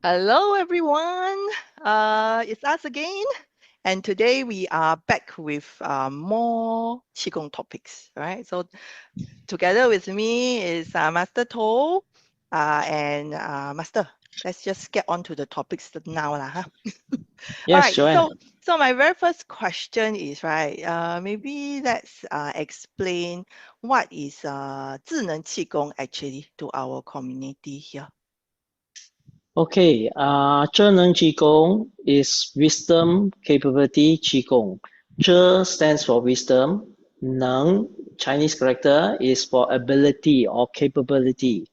Hello, everyone. It's us again, and today we are back with more Qigong topics, right? So together with me is Master To, and Master. Let's just get on to the topics now, lah, huh? All Yes, right. Joanne. So my very first question is, right? Maybe let's explain what is 智能气功 actually to our community here. Okay, 智能 Qigong is wisdom capability Qigong. 智 stands for wisdom. 能 Chinese character is for ability or capability.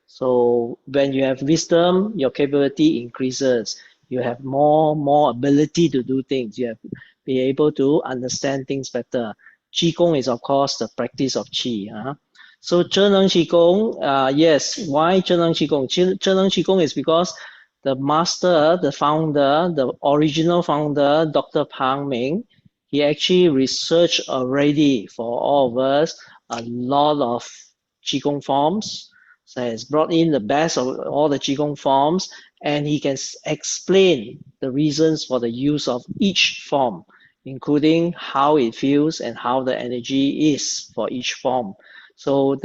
So when you have wisdom, your capability increases. You have more ability to do things. You have be able to understand things better. Qigong is of course the practice of Qi. So 智能 Qigong, yes, why 智能 Qigong? 智能 Qigong is because the master, the founder, the original founder, Dr. Pang Ming, he actually researched already for all of us a lot of Qigong forms. So he's brought in the best of all the Qigong forms, and he can explain the reasons for the use of each form, including how it feels and how the energy is for each form. So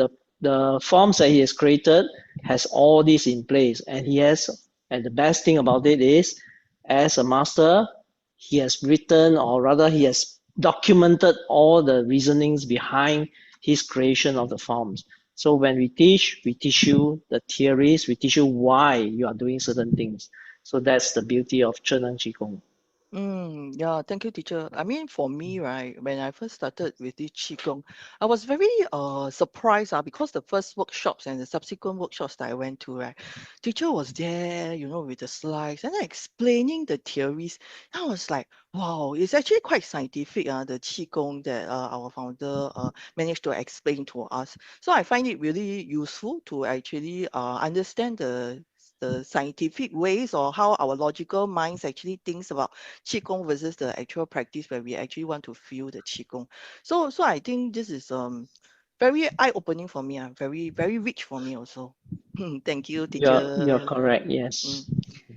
the forms that he has created has all this in place, and the best thing about it is, as a master, he has written, or rather, he has documented all the reasonings behind his creation of the forms. So when we teach you the theories, we teach you why you are doing certain things. So that's the beauty of 智能 Qigong. Yeah, thank you, teacher. I mean, for me, right, when I first started with this Qigong, I was very surprised because the first workshops and the subsequent workshops that I went to, right, teacher was there, with the slides and then explaining the theories. I was like, wow, it's actually quite scientific, the Qigong that our founder managed to explain to us. So I find it really useful to actually understand the scientific ways or how our logical minds actually thinks about qigong versus the actual practice where we actually want to feel the qigong. So I think this is very eye-opening for me. Very very rich for me also. Thank you, You're teacher. correct. Mm. Yes.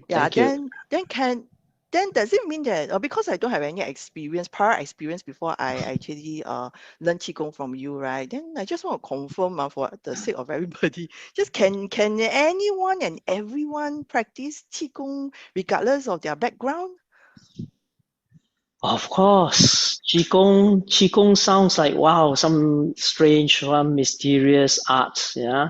Yeah, Thank you. then does it mean that because I don't have any prior experience before I actually learn qigong from you, right? Then I just want to confirm for the sake of everybody, just can anyone and everyone practice qigong regardless of their background? Of course, Qigong sounds like wow, some strange, some mysterious art, yeah.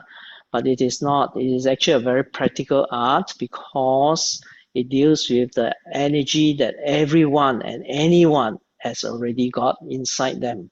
But it is not. It is actually a very practical art because it deals with the energy that everyone and anyone has already got inside them.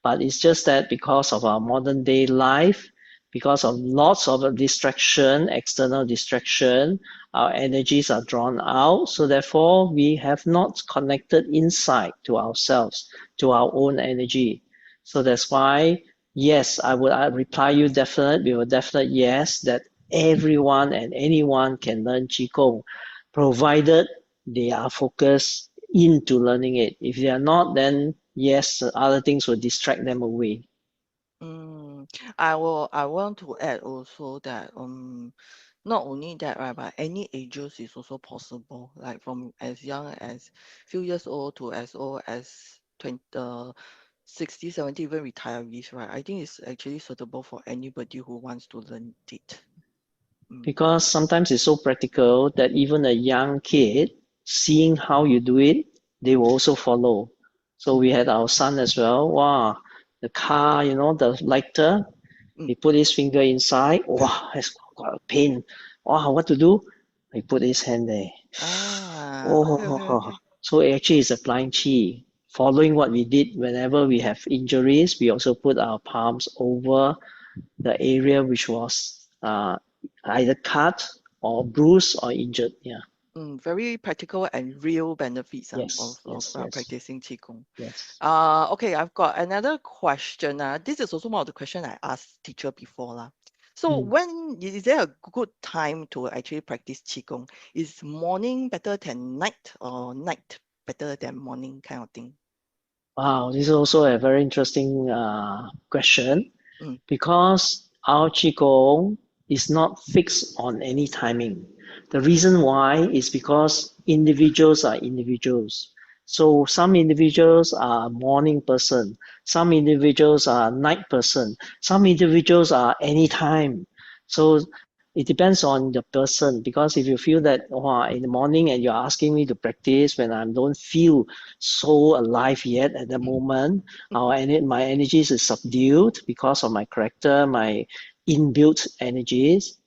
But it's just that because of our modern day life, because of lots of distraction, external distraction, our energies are drawn out. So therefore, we have not connected inside to ourselves, to our own energy. So that's why, yes, I reply you definite with a definite yes that everyone and anyone can learn Qigong, provided they are focused into learning it. If they are not, then yes, other things will distract them away. Mm, I want to add also that not only that, right, but any ages is also possible, like from as young as few years old to as old as 20, 60, 70, even retirees, right? I think it's actually suitable for anybody who wants to learn it. Mm. Because sometimes it's so practical that even a young kid, seeing how you do it, they will also follow. So we had our son as well. Wow, the car, the lighter, Mm. he put his finger inside. Wow, has got a pain. Wow, what to do? He put his hand there. Okay, Oh, okay. so actually it's applying chi. Following what we did whenever we have injuries, we also put our palms over the area which was either cut or bruised or injured. Yeah. Very practical and real benefits Yes. of Yes. Yes. practicing Qigong. Yes. Okay, I've got another question. This is also one of the question I asked teacher before lah. So Mm. when is there a good time to actually practice Qigong? Is morning better than night or night better than morning kind of thing? Wow, this is also a very interesting question Mm, because our Qigong is not fixed on any timing. The reason why is because individuals are individuals. So some individuals are morning person, some individuals are night person, some individuals are anytime. So it depends on the person, because if you feel that in the morning and you're asking me to practice when I don't feel so alive yet at the moment, my energies is subdued because of my character, my inbuilt energies,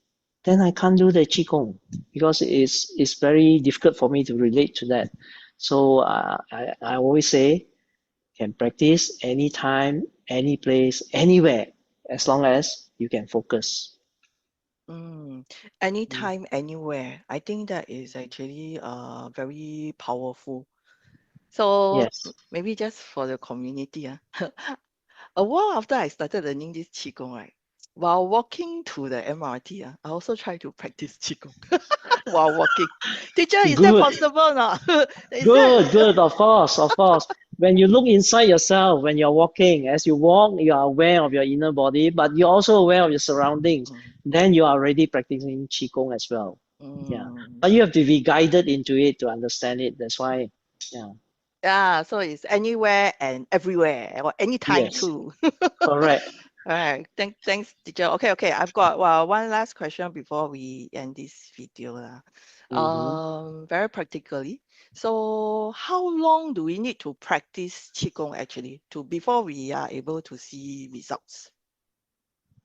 then I can't do the Qigong because it's very difficult for me to relate to that. So I always say can practice anytime, any place, anywhere, as long as you can focus. Mm. Mm. Anytime, anywhere. I think that is actually very powerful. So Yes. maybe just for the community, a while after I started learning this Qigong, right? While walking to the MRT, I also try to practice Qigong while walking. Teacher, is that Good. possible or not? Is that Good. Of course, of course. When you look inside yourself, when you're walking, as you walk, you are aware of your inner body, but you're also aware of your surroundings. Mm, Then you are already practicing Qigong as well. Yeah. mm. But you have to be guided into it to understand it. That's why, yeah. Yeah, so it's anywhere and everywhere, or anytime Yes, too. correct. All right. Thanks, teacher. Okay. I've got one last question before we end this video. Hmm. Very practically. So how long do we need to practice Qigong actually to before we are able to see results?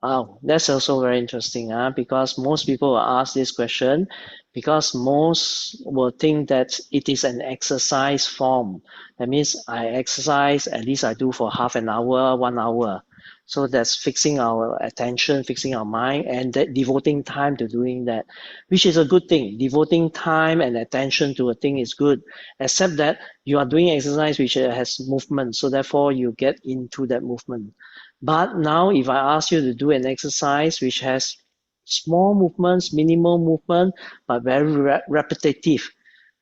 Wow, that's also very interesting, because most people will ask this question because most will think that it is an exercise form. That means I exercise, at least I do for half an hour, 1 hour. So that's fixing our attention, fixing our mind, and that devoting time to doing that, which is a good thing. Devoting time and attention to a thing is good, except that you are doing exercise which has movement, so therefore you get into that movement. But now, if I ask you to do an exercise which has small movements, minimal movement, but very repetitive,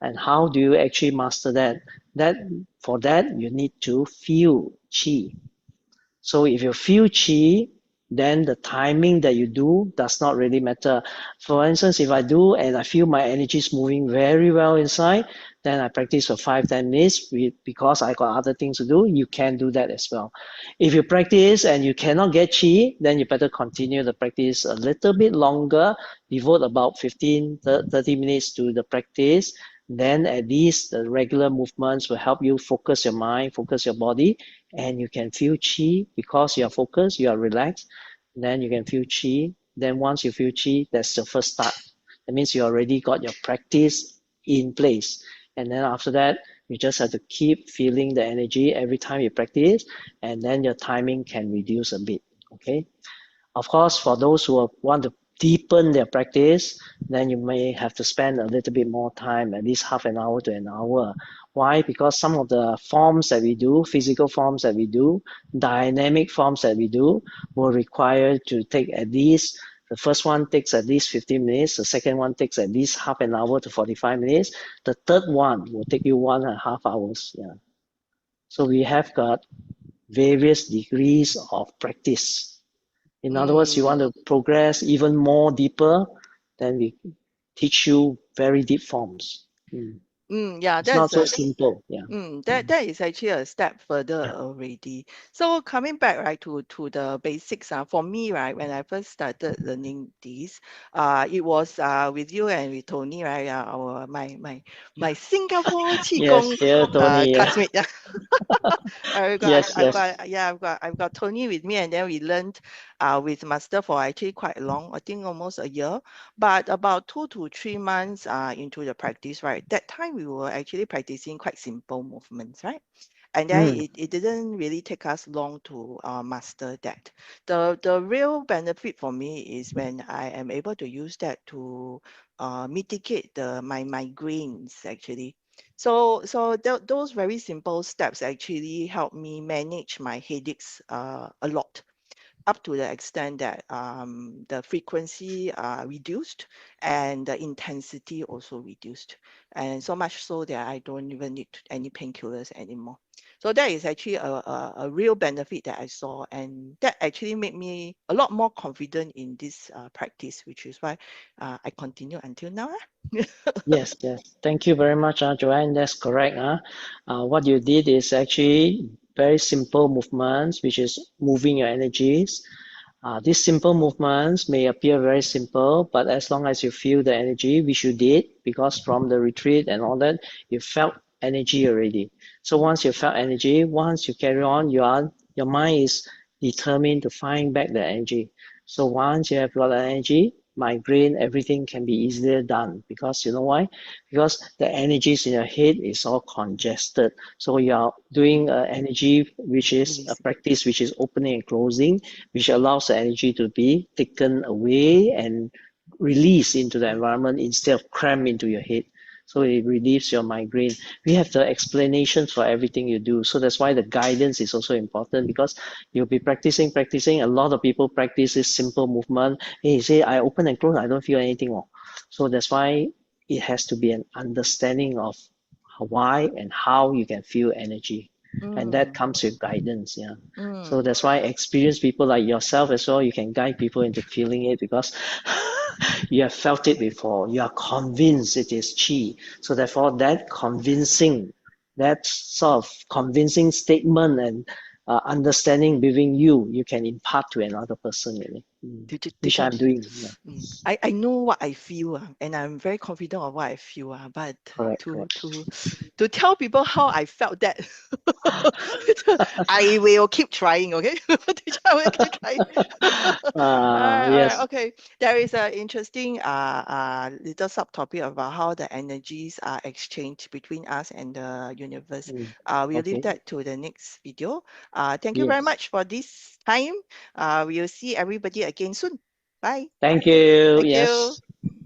and how do you actually master that? That for that you need to feel chi. So if you feel chi, then the timing that you do does not really matter. For instance, if I do and I feel my energy is moving very well inside, then I practice for 5, 10 minutes because I got other things to do. You can do that as well. If you practice and you cannot get chi, then you better continue the practice a little bit longer. Devote about 15, 30 minutes to the practice. Then at least the regular movements will help you focus your mind, focus your body, and you can feel chi because you are focused, you are relaxed. Then you can feel chi. Then once you feel chi, that's the first start. That means you already got your practice in place. And then after that, you just have to keep feeling the energy every time you practice, and then your timing can reduce a bit. Okay. Of course, for those who want to deepen their practice, then you may have to spend a little bit more time, at least half an hour to an hour. Why? Because some of the forms that we do, physical forms that we do, dynamic forms that we do, will require to take at least the first one takes at least 15 minutes. The second one takes at least half an hour to 45 minutes. The third one will take you 1.5 hours. Yeah. So we have got various degrees of practice. In other words, you want Mm. to progress even more deeper, then we teach you very deep forms. Yeah, It's not that's so a simple. Yeah. that is actually a step further already. So coming back right to the basics, for me, right, when I first started learning this, it was with you and with Tony, right, our my Singapore Yes, Qigong dear Tony. Yeah. classmate. Yes, yes. I've got Tony with me, and then we learned with Master for actually quite long, I think almost a year. But about 2 to 3 months into the practice, right? That time we were actually practicing quite simple movements, right? And then Mm, it didn't really take us long to master that. The real benefit for me is when I am able to use that to mitigate my migraines actually. So those very simple steps actually help me manage my headaches a lot, up to the extent that the frequency reduced and the intensity also reduced, and so much so that I don't even need any painkillers anymore. So that is actually a real benefit that I saw, and that actually made me a lot more confident in this practice, which is why I continue until now. Yes, yes. Thank you very much, Joanne. That's correct. What you did is actually very simple movements, which is moving your energies. These simple movements may appear very simple, but as long as you feel the energy, which you did, because from the retreat and all that, you felt energy already. So once you felt energy, once you carry on, your mind is determined to find back the energy. So once you have got the energy, migraine, everything can be easier done because you know why? Because the energies in your head is all congested. So you are doing energy, which is a Releasing. practice which is opening and closing, which allows the energy to be taken away and released into the environment instead of crammed into your head. So it relieves your migraine. We have the explanations for everything you do. So that's why the guidance is also important because you'll be practicing. A lot of people practice this simple movement. Hey, say I open and close, I don't feel anything more. So that's why it has to be an understanding of why and how you can feel energy. And that Mm, comes with guidance, yeah. So mm, that's why experienced people like yourself as well, you can guide people into feeling it because you have felt it before. You are convinced it is chi. So therefore, that sort of convincing statement and understanding within you, you can impart to another person, really, which teacher, I'm doing. Yeah, I know what I feel, and I'm very confident of what I feel, but correct, to correct. to to tell people how I felt that, I will keep trying, okay? Teacher, I will keep trying. All right, Yes. okay. There is an interesting little subtopic about how the energies are exchanged between us and the universe. We'll leave Okay. that to the next video. Thank you very Yes. much for this time. We'll see everybody again soon. Bye. Thank you. Thank you. Yes.